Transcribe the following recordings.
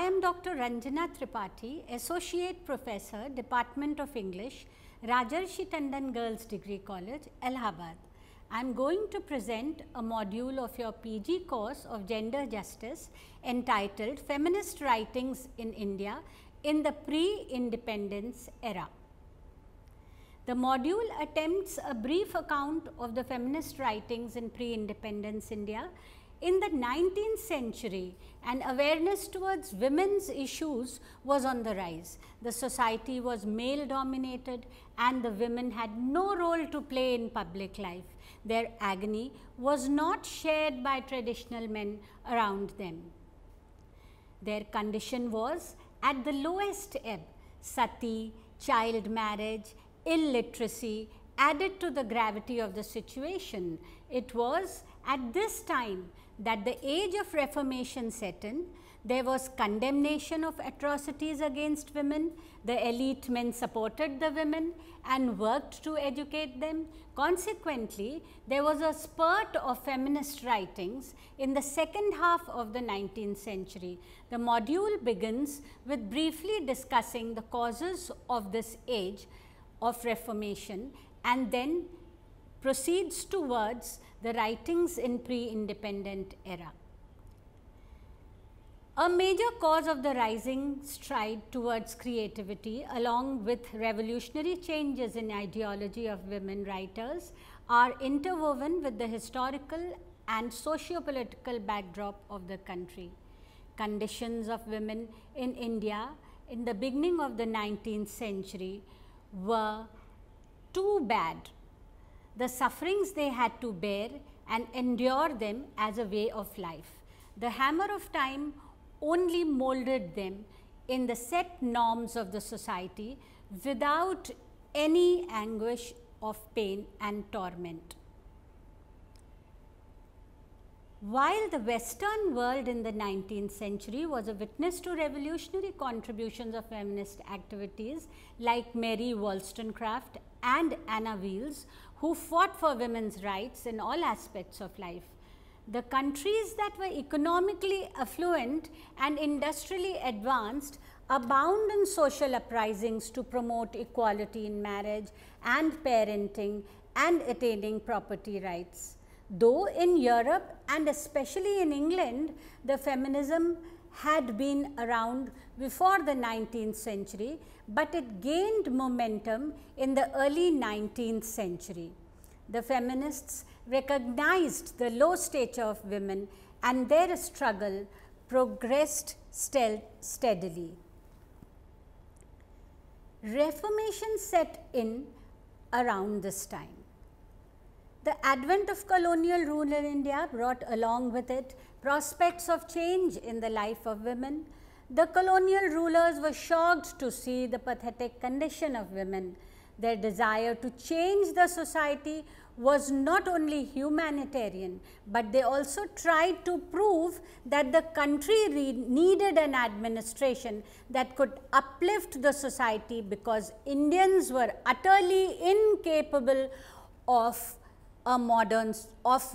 am Dr. Ranjana Tripathi, Associate Professor, Department of English, Rajarshi Tandon Girls Degree College, Allahabad. I am going to present a module of your PG course of Gender Justice entitled Feminist Writings in India in the Pre-Independence Era. The module attempts a brief account of the feminist writings in pre-independence India in the 19th century, and awareness towards women's issues was on the rise. The society was male dominated and the women had no role to play in public life. Their agony was not shared by traditional men around them. Their condition was at the lowest ebb. Sati, child marriage, illiteracy added to the gravity of the situation. It was at this time that the age of Reformation set in. There was condemnation of atrocities against women. The elite men supported the women and worked to educate them. Consequently, there was a spurt of feminist writings in the second half of the 19th century. The module begins with briefly discussing the causes of this age of Reformation and then proceeds towards the writings in pre-independent era. A major cause of the rising stride towards creativity, along with revolutionary changes in ideology of women writers, are interwoven with the historical and socio-political backdrop of the country. Conditions of women in India in the beginning of the 19th century were too bad. The sufferings they had to bear and endure them as a way of life. The hammer of time only molded them in the set norms of the society without any anguish of pain and torment. While the Western world in the 19th century was a witness to revolutionary contributions of feminist activities like Mary Wollstonecraft and Anna Wheels, who fought for women's rights in all aspects of life, the countries that were economically affluent and industrially advanced abound in social uprisings to promote equality in marriage and parenting and attaining property rights. Though in Europe and especially in England, the feminism had been around before the 19th century, but it gained momentum in the early 19th century. The feminists recognized the low stature of women and their struggle progressed steadily. Reformation set in around this time. The advent of colonial rule in India brought along with it prospects of change in the life of women. The colonial rulers were shocked to see the pathetic condition of women. Their desire to change the society was not only humanitarian, but they also tried to prove that the country needed an administration that could uplift the society because Indians were utterly incapable of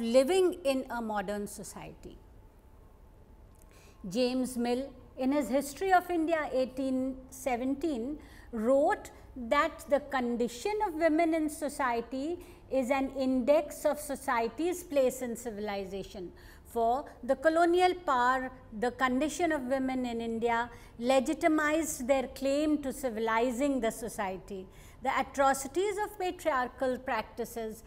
living in a modern society. James Mill, in his History of India 1817, wrote that the condition of women in society is an index of society's place in civilization. For the colonial power, the condition of women in India legitimized their claim to civilizing the society. The atrocities of patriarchal practices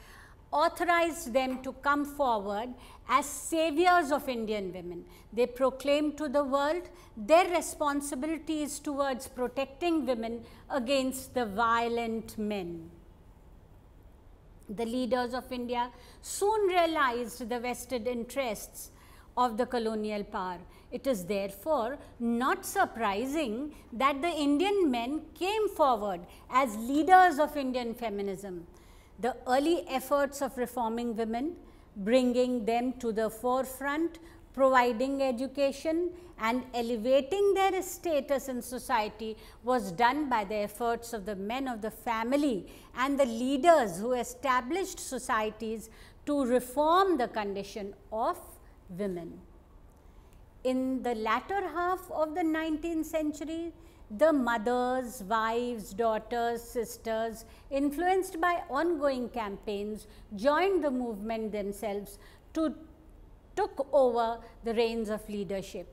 authorized them to come forward as saviors of Indian women. They proclaimed to the world their responsibilities towards protecting women against the violent men. The leaders of India soon realized the vested interests of the colonial power. It is therefore not surprising that the Indian men came forward as leaders of Indian feminism. The early efforts of reforming women, bringing them to the forefront, providing education and elevating their status in society was done by the efforts of the men of the family and the leaders who established societies to reform the condition of women. in the latter half of the 19th century, the mothers, wives, daughters, sisters, influenced by ongoing campaigns, joined the movement themselves took over the reins of leadership.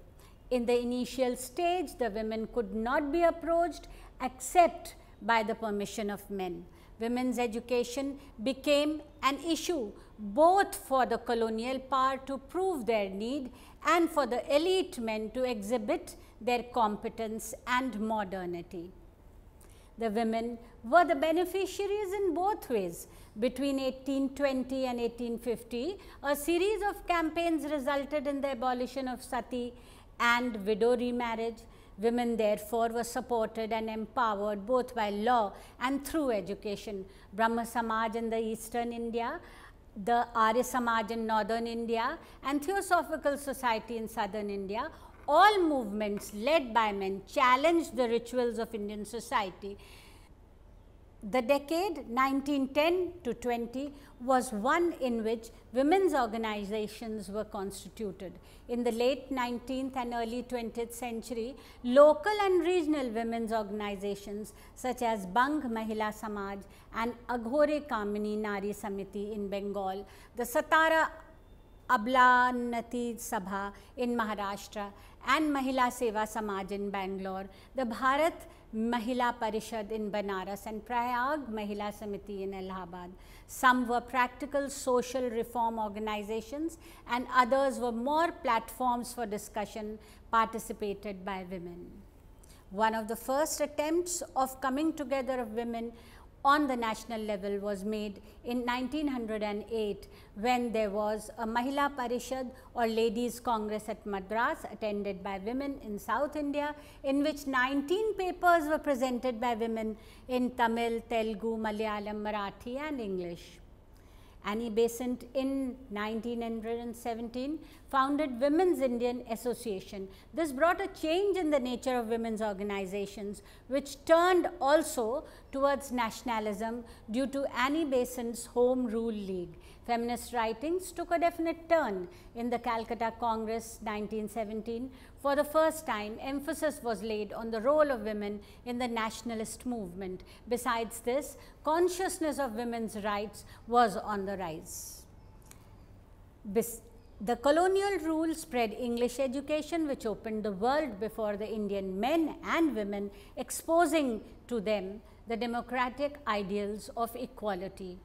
In the initial stage, the women could not be approached except by the permission of men. Women's education became an issue both for the colonial power to prove their need and for the elite men to exhibit their competence and modernity. The women were the beneficiaries in both ways. Between 1820 and 1850, a series of campaigns resulted in the abolition of sati and widow remarriage. Women therefore were supported and empowered both by law and through education. Brahma Samaj in the eastern India, the Arya Samaj in northern India, and Theosophical Society in southern India, all movements led by men challenged the rituals of Indian society. The decade 1910 to 20 was one in which women's organizations were constituted. In the late 19th and early 20th century, local and regional women's organizations such as Bang Mahila Samaj and Aghore Kamini Nari Samiti in Bengal, the Satara Ablanati Sabha in Maharashtra and Mahila Seva Samaj in Bangalore, the Bharat Mahila Parishad in Banaras and Prayag Mahila Samiti in Allahabad. Some were practical social reform organizations and others were more platforms for discussion participated by women. One of the first attempts of coming together of women on the national level was made in 1908 when there was a Mahila Parishad or Ladies Congress at Madras attended by women in South India, in which 19 papers were presented by women in Tamil, Telugu, Malayalam, Marathi and English. Annie Besant in 1917 founded Women's Indian Association. This brought a change in the nature of women's organizations, which turned also towards nationalism due to Annie Besant's Home Rule League. Feminist writings took a definite turn in the Calcutta Congress 1917. For the first time, emphasis was laid on the role of women in the nationalist movement. Besides this, consciousness of women's rights was on the rise. The colonial rule spread English education, which opened the world before the Indian men and women, exposing to them the democratic ideals of equality.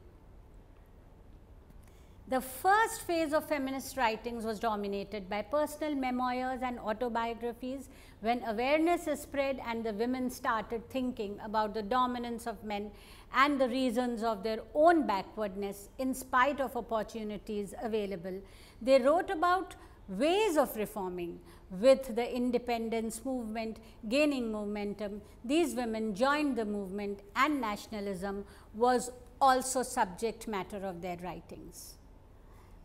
The first phase of feminist writings was dominated by personal memoirs and autobiographies. When awareness is spread and the women started thinking about the dominance of men and the reasons of their own backwardness in spite of opportunities available, they wrote about ways of reforming. With the independence movement gaining momentum, these women joined the movement and nationalism was also subject matter of their writings.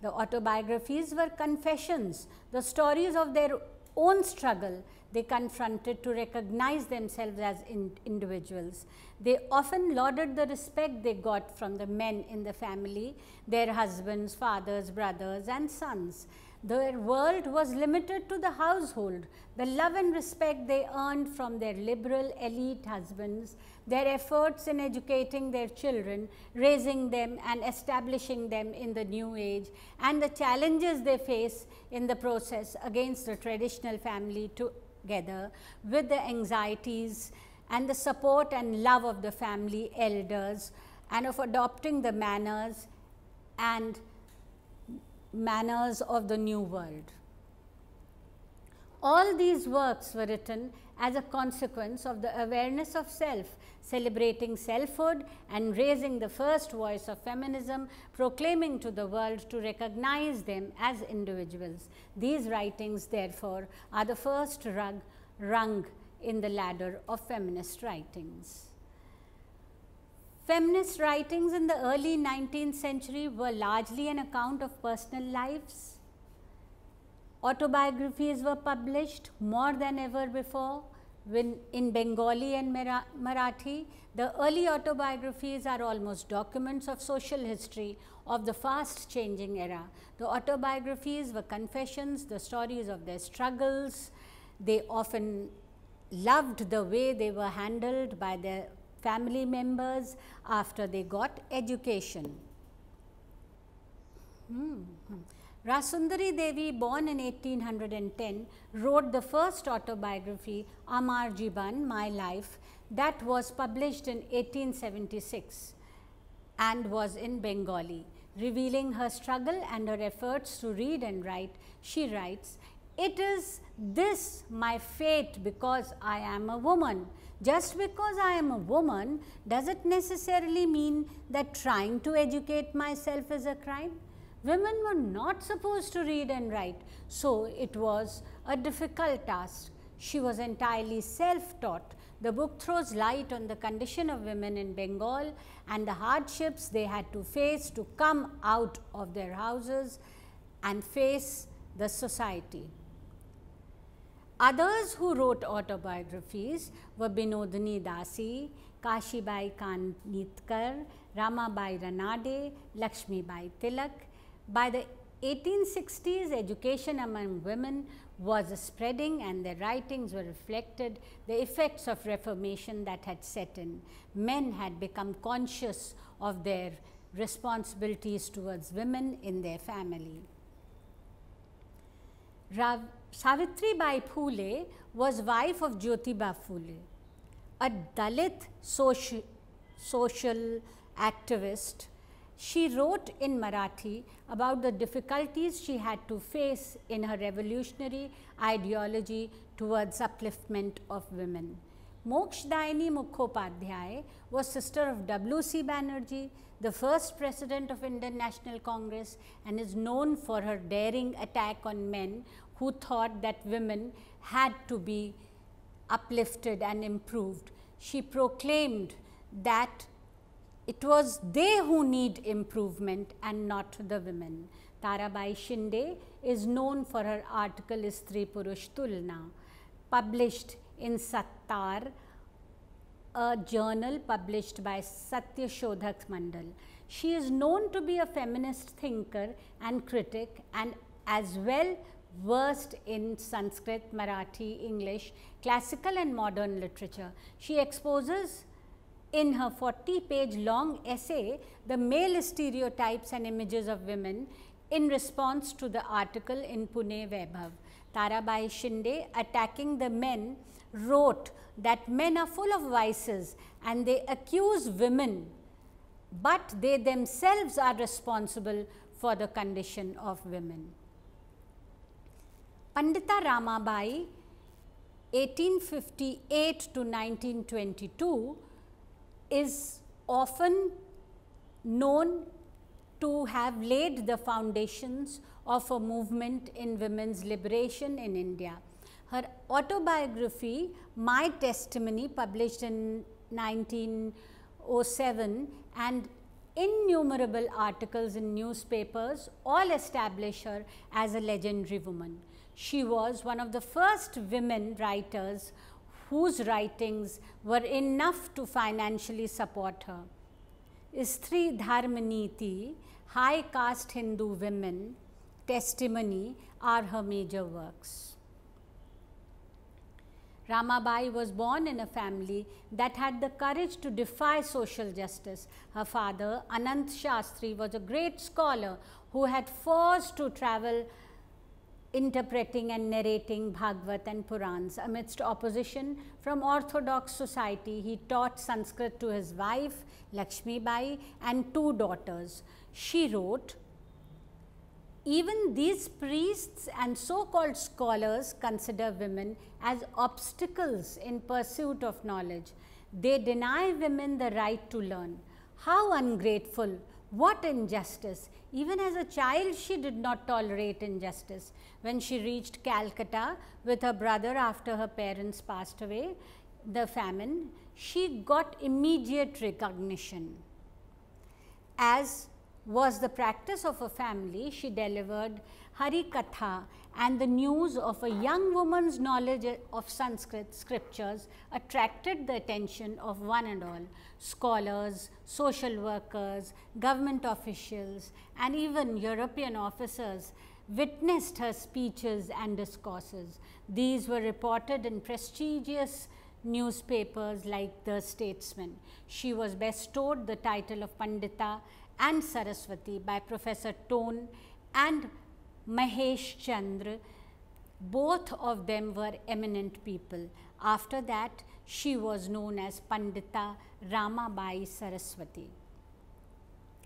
The autobiographies were confessions, the stories of their own struggle they confronted to recognize themselves as individuals. They often lauded the respect they got from the men in the family, their husbands, fathers, brothers and sons. Their world was limited to the household. The love and respect they earned from their liberal elite husbands, their efforts in educating their children, raising them and establishing them in the new age, and the challenges they face in the process against the traditional family together with the anxieties and the support and love of the family elders and of adopting the manners of the new world. All these works were written as a consequence of the awareness of self, celebrating selfhood and raising the first voice of feminism, proclaiming to the world to recognize them as individuals. These writings, therefore, are the first rung in the ladder of feminist writings. Feminist writings in the early 19th century were largely an account of personal lives. Autobiographies were published more than ever before. in Bengali and Marathi. The early autobiographies are almost documents of social history of the fast changing era. The autobiographies were confessions, the stories of their struggles. They often loved the way they were handled by their family members after they got education. Rasundari Devi, born in 1810, wrote the first autobiography, Amar Jibon, My Life, that was published in 1876 and was in Bengali. Revealing her struggle and her efforts to read and write, she writes, "It is this my fate because I am a woman. Just because I am a woman, does it necessarily mean that trying to educate myself is a crime? Women were not supposed to read and write, so it was a difficult task. She was entirely self-taught. The book throws light on the condition of women in Bengal and the hardships they had to face to come out of their houses and face the society." Others who wrote autobiographies were Binodini Dasi, Kashibai Kanitkar, Ramabai Ranade, Lakshmibai Tilak. By the 1860s, education among women was spreading and their writings were reflected the effects of Reformation that had set in. Men had become conscious of their responsibilities towards women in their family. Savitribai Phule was wife of Jyotiba Phule, a Dalit social activist. She wrote in Marathi about the difficulties she had to face in her revolutionary ideology towards upliftment of women. Mokshdaini Mukhopadhyay was sister of W.C. Banerjee, the first president of Indian National Congress, and is known for her daring attack on men who thought that women had to be uplifted and improved. She proclaimed that it was they who need improvement and not the women. Tarabai Shinde is known for her article Istri Purush Tulna, published in Sattar, a journal published by Satya Shodhak Mandal. She is known to be a feminist thinker and critic, and as well versed in Sanskrit, Marathi, English, classical and modern literature. She exposes in her 40-page long essay the male stereotypes and images of women in response to the article in Pune Vaibhav. Tarabai Shinde, attacking the men, wrote that men are full of vices and they accuse women, but they themselves are responsible for the condition of women. Pandita Ramabai, 1858 to 1922, is often known to have laid the foundations of a movement in women's liberation in India. Her autobiography, My Testimony, published in 1907, and innumerable articles in newspapers all establish her as a legendary woman. She was one of the first women writers whose writings were enough to financially support her. Istri Dharmaniti, High Caste Hindu Women, Testimony are her major works. Ramabai was born in a family that had the courage to defy social justice. Her father, Anant Shastri, was a great scholar who had forced to travel interpreting and narrating Bhagavad and Purans. Amidst opposition from orthodox society, he taught Sanskrit to his wife, Lakshmi Bai, and 2 daughters. She wrote, "Even these priests and so-called scholars consider women as obstacles in pursuit of knowledge. They deny women the right to learn. How ungrateful! What injustice! Even as a child, she did not tolerate injustice. When she reached Calcutta with her brother after her parents passed away, the famine, she got immediate recognition. As was the practice of her family, she delivered Hari Katha and the news of a young woman's knowledge of Sanskrit scriptures attracted the attention of one and all, scholars, social workers, government officials, and even European officers witnessed her speeches and discourses. These were reported in prestigious newspapers like The Statesman. She was bestowed the title of Pandita and Saraswathi by Professor Tone and Mahesh Chandra. Both of them were eminent people. After that, she was known as Pandita Ramabai Saraswathi.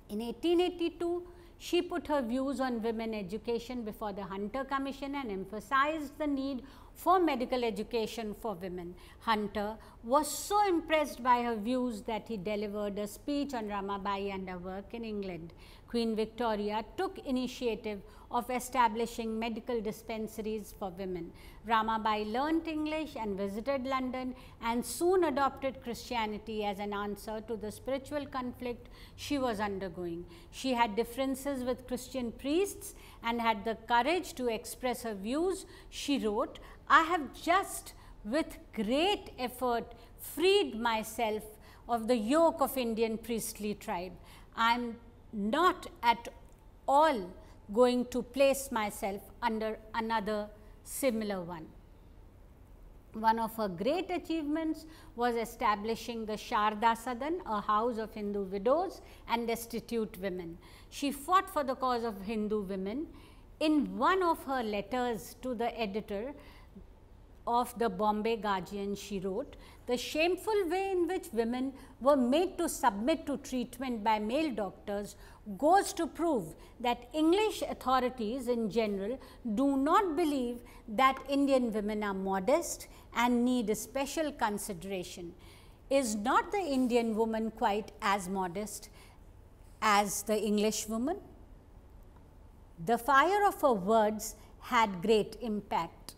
In 1882, she put her views on women education before the Hunter Commission and emphasized the need for medical education for women. Hunter was so impressed by her views that he delivered a speech on Ramabai and her work in England. Queen Victoria took initiative of establishing medical dispensaries for women. Ramabai learnt English and visited London and soon adopted Christianity as an answer to the spiritual conflict she was undergoing. She had differences with Christian priests and had the courage to express her views. She wrote, "I have just with great effort freed myself of the yoke of Indian priestly tribe. I am not at all going to place myself under another similar one." One of her great achievements was establishing the Sharda Sidin, a house of Hindu widows and destitute women. She fought for the cause of Hindu women. In one of her letters to the editor of the Bombay Guardian, she wrote, "The shameful way in which women were made to submit to treatment by male doctors goes to prove that English authorities in general do not believe that Indian women are modest and need special consideration. Is not the Indian woman quite as modest as the English woman?" The fire of her words had great impact.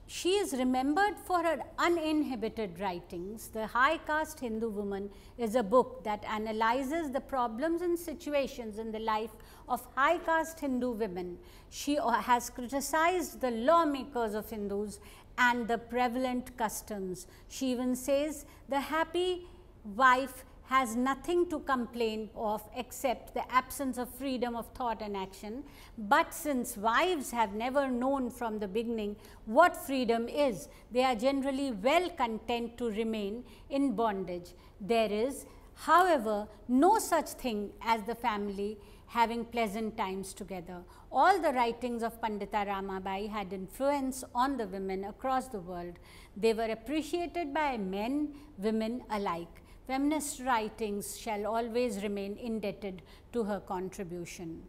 She is remembered for her uninhibited writings. The High Caste Hindu Woman is a book that analyzes the problems and situations in the life of high caste Hindu women. She has criticized the lawmakers of Hindus and the prevalent customs. She even says the happy wife has nothing to complain of except the absence of freedom of thought and action. But since wives have never known from the beginning what freedom is, they are generally well content to remain in bondage. There is, however, no such thing as the family having pleasant times together. All the writings of Pandita Ramabai had influence on the women across the world. They were appreciated by men, women alike. Feminist writings shall always remain indebted to her contribution.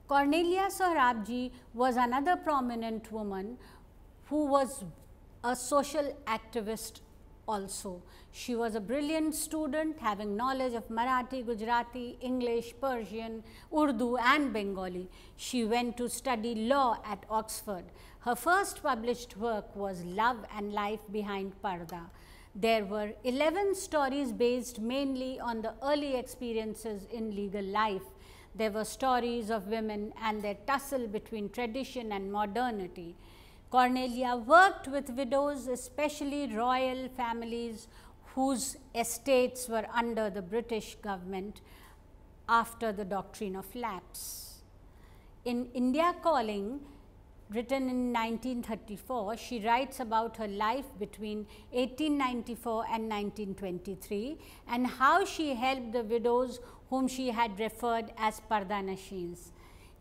Cornelia Arabi was another prominent woman who was a social activist also. She was a brilliant student having knowledge of Marathi, Gujarati, English, Persian, Urdu and Bengali. She went to study law at Oxford. Her first published work was Love and Life Behind Parda. There were 11 stories based mainly on the early experiences in legal life. There were stories of women and their tussle between tradition and modernity. Cornelia worked with widows, especially royal families whose estates were under the British government after the doctrine of lapse. In India Calling, written in 1934, she writes about her life between 1894 and 1923 and how she helped the widows whom she had referred as Pardanashins.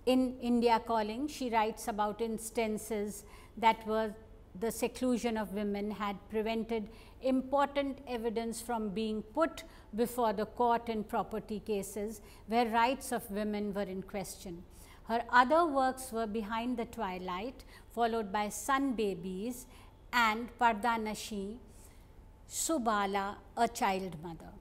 In India Calling, she writes about instances that were the seclusion of women had prevented important evidence from being put before the court in property cases where rights of women were in question. Her other works were Behind the Twilight, followed by Sun Babies and Pardanashi, Subala, a child mother.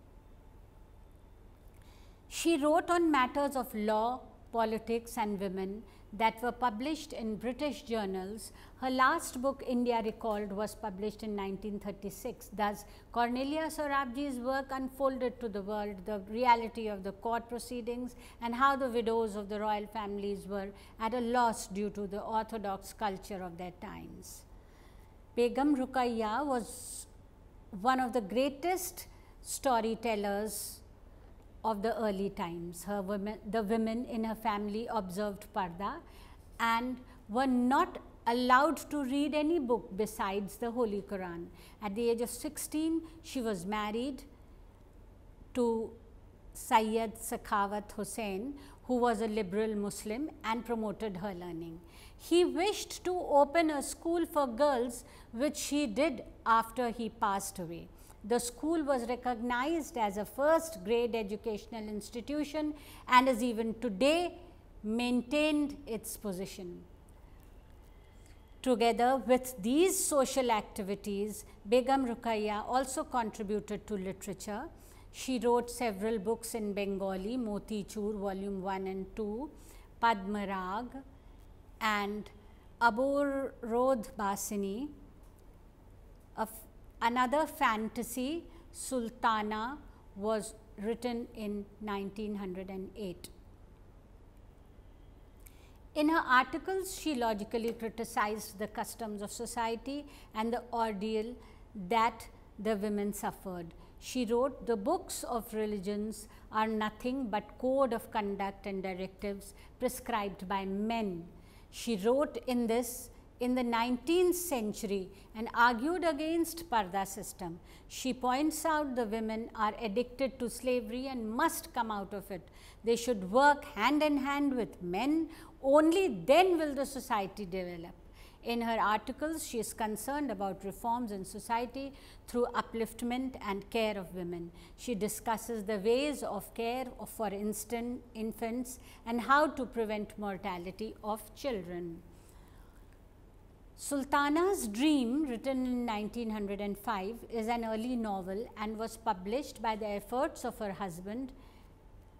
She wrote on matters of law, politics and women. that were published in British journals. Her last book, India Recalled, was published in 1936. Thus, Cornelia Arabi's work unfolded to the world the reality of the court proceedings and how the widows of the royal families were at a loss due to the orthodox culture of their times. Begum Rukia was one of the greatest storytellers of the early times. The women in her family observed Parda and were not allowed to read any book besides the Holy Quran. At the age of 16, she was married to Sayyid Sakhawat Hussain, who was a liberal Muslim and promoted her learning. He wished to open a school for girls, which he did after he passed away. The school was recognized as a first grade educational institution and is even today maintained its position. Together with these social activities, Begum Rukia also contributed to literature. She wrote several books in Bengali, Moti Chur, volume 1 and 2, Padmarag and Aborrodh Basini. Another fantasy, Sultana, was written in 1908. In her articles, she logically criticized the customs of society and the ordeal that the women suffered. She wrote, "The books of religions are nothing but code of conduct and directives prescribed by men." She wrote in the 19th century and argued against Parda system. She points out the women are addicted to slavery and must come out of it. They should work hand in hand with men, only then will the society develop. In her articles, she is concerned about reforms in society through upliftment and care of women. She discusses the ways of care for infants and how to prevent mortality of children. Sultanas Dream, written in 1905, is an early novel and was published by the efforts of her husband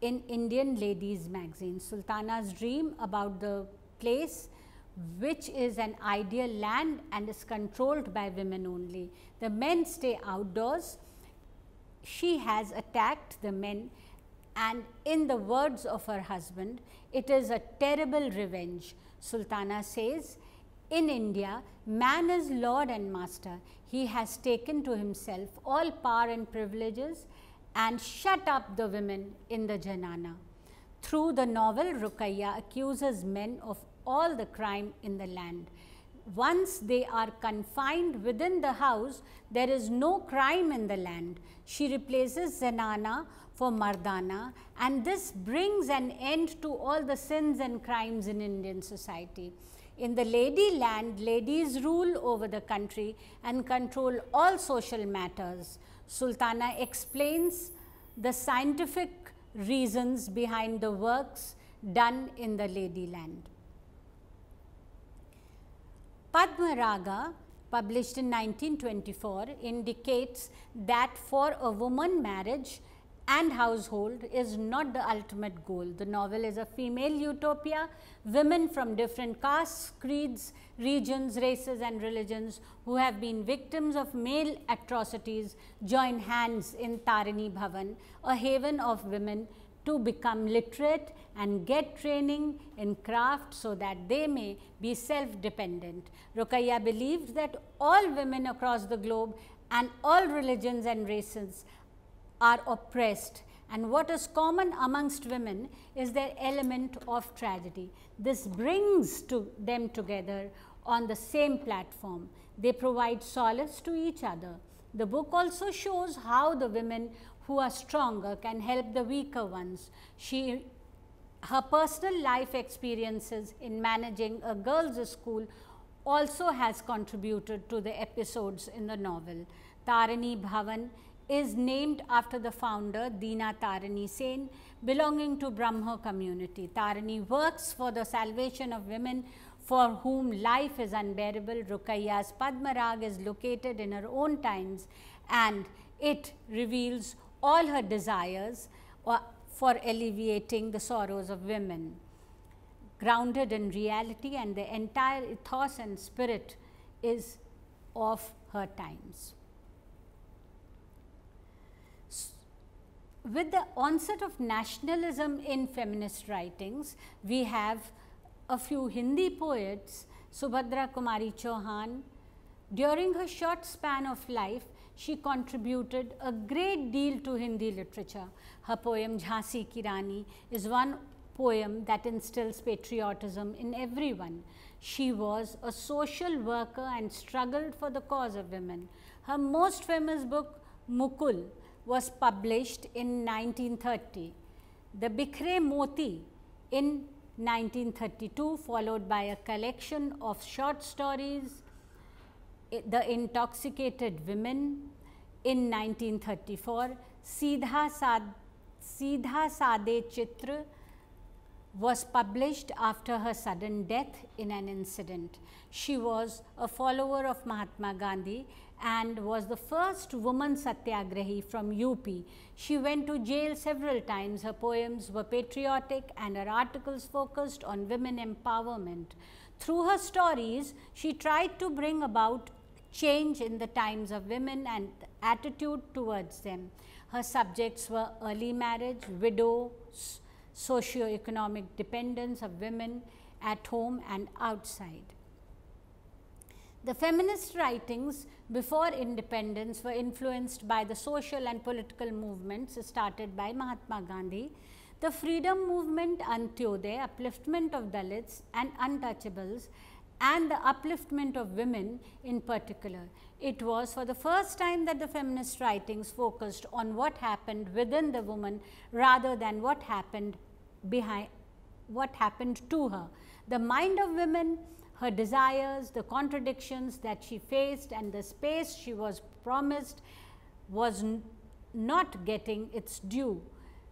in Indian Ladies magazine. Sultanas Dream about the place which is an ideal land and is controlled by women only. The men stay outdoors. She has attacked the men, and in the words of her husband, it is a terrible revenge. Sultana says, "In India, man is lord and master. He has taken to himself all power and privileges and shut up the women in the janana." Through the novel, Rukia accuses men of all the crime in the land. Once they are confined within the house, there is no crime in the land. She replaces zanana for mardana, and this brings an end to all the sins and crimes in Indian society. In the lady land, ladies rule over the country and control all social matters. Sultana explains the scientific reasons behind the works done in the lady land. Padmaraga, published in 1924, indicates that for a woman, marriage and household is not the ultimate goal. The novel is a female utopia. Women from different castes, creeds, regions, races and religions who have been victims of male atrocities join hands in Tyranny Bhavan, a haven of women, to become literate and get training in craft so that they may be self-dependent. Rukia believed that all women across the globe and all religions and races are oppressed, and what is common amongst women is their element of tragedy. This brings them together on the same platform. They provide solace to each other. The book also shows how the women who are stronger can help the weaker ones. Her personal life experiences in managing a girls' school also has contributed to the episodes in the novel. Tyranny Bhavan is named after the founder Dina Tyranny Sen, belonging to Brahmo community. Tyranny works for the salvation of women for whom life is unbearable. Rukia's Padmarag is located in her own times, and it reveals all her desires for alleviating the sorrows of women. grounded in reality, and the entire ethos and spirit is of her times. With the onset of nationalism in feminist writings, we have a few Hindi poets, Subhadra Kumari Chauhan. During her short span of life, she contributed a great deal to Hindi literature. Her poem Jhansi Ki Rani is one poem that instills patriotism in everyone. She was a social worker and struggled for the cause of women. Her most famous book, Mukul, was published in 1930. The Bikhre Moti in 1932, followed by a collection of short stories, The Intoxicated Women in 1934, Seedha Saade Chitra was published after her sudden death in an incident. She was a follower of Mahatma Gandhi and was the first woman satyagrahi from UP. She went to jail several times. Her poems were patriotic and her articles focused on women empowerment. Through her stories, she tried to bring about change in the times of women and attitude towards them. Her subjects were early marriage, widows, socio-economic dependence of women at home and outside. The feminist writings before independence were influenced by the social and political movements started by Mahatma Gandhi. The freedom movement, Antyodaya, upliftment of Dalits and untouchables, and the upliftment of women in particular. It was for the first time that the feminist writings focused on what happened within the woman rather than what happened to her. The mind of women, her desires, the contradictions that she faced, and the space she was promised was not getting its due.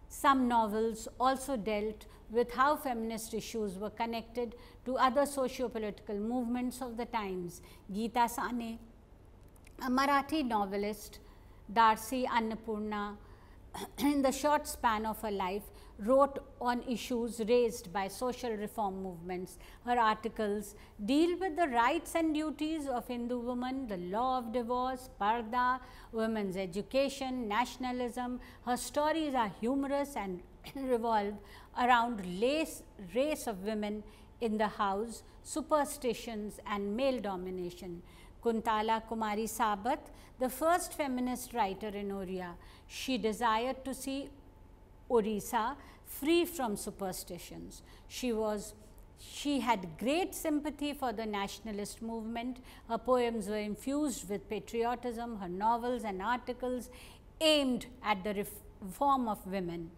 Some novels also dealt with how feminist issues were connected to other socio-political movements of the times. Geeta Sane, a Marathi novelist, Darsi Annapurna, in the short span of her life, wrote on issues raised by social reform movements. Her articles deal with the rights and duties of Hindu women, the law of divorce, parda, women's education, nationalism. Her stories are humorous and revolve around race of women in the house, superstitions and male domination. Kuntala Kumari Sabat, the first feminist writer in Oriya, she desired to see Orissa free from superstitions. She had great sympathy for the nationalist movement. Her poems were infused with patriotism. Her novels and articles aimed at the reform of women.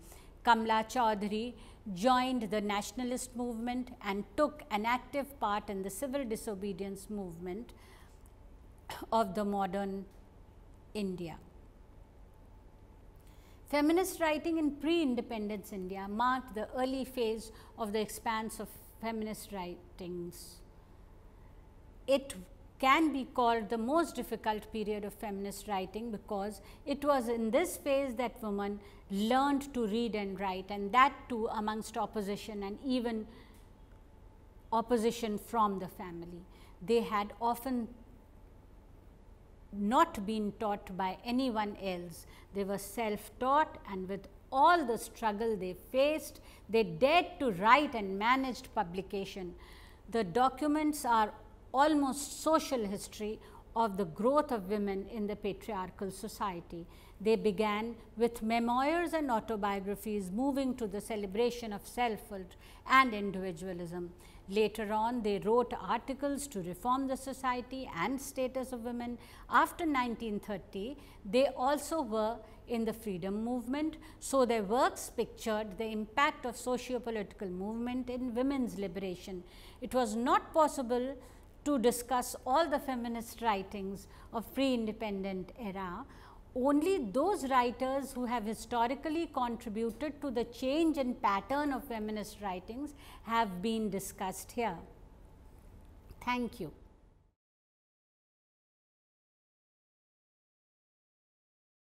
Kamla Chaudhary joined the nationalist movement and took an active part in the civil disobedience movement of the modern India. Feminist writing in pre-independence India marked the early phase of the expanse of feminist writings. It can be called the most difficult period of feminist writing because it was in this phase that women learned to read and write, and that too amongst opposition and even opposition from the family. They had often not been taught by anyone else. They were self-taught, and with all the struggle they faced, they dared to write and managed publication. The documents are almost social history of the growth of women in the patriarchal society. They began with memoirs and autobiographies, moving to the celebration of selfhood and individualism. Later on, they wrote articles to reform the society and status of women. After 1930, they also were in the freedom movement, so their works pictured the impact of socio-political movement in women's liberation. It was not possible to discuss all the feminist writings of pre-independent era. Only those writers who have historically contributed to the change in pattern of feminist writings have been discussed here. Thank you.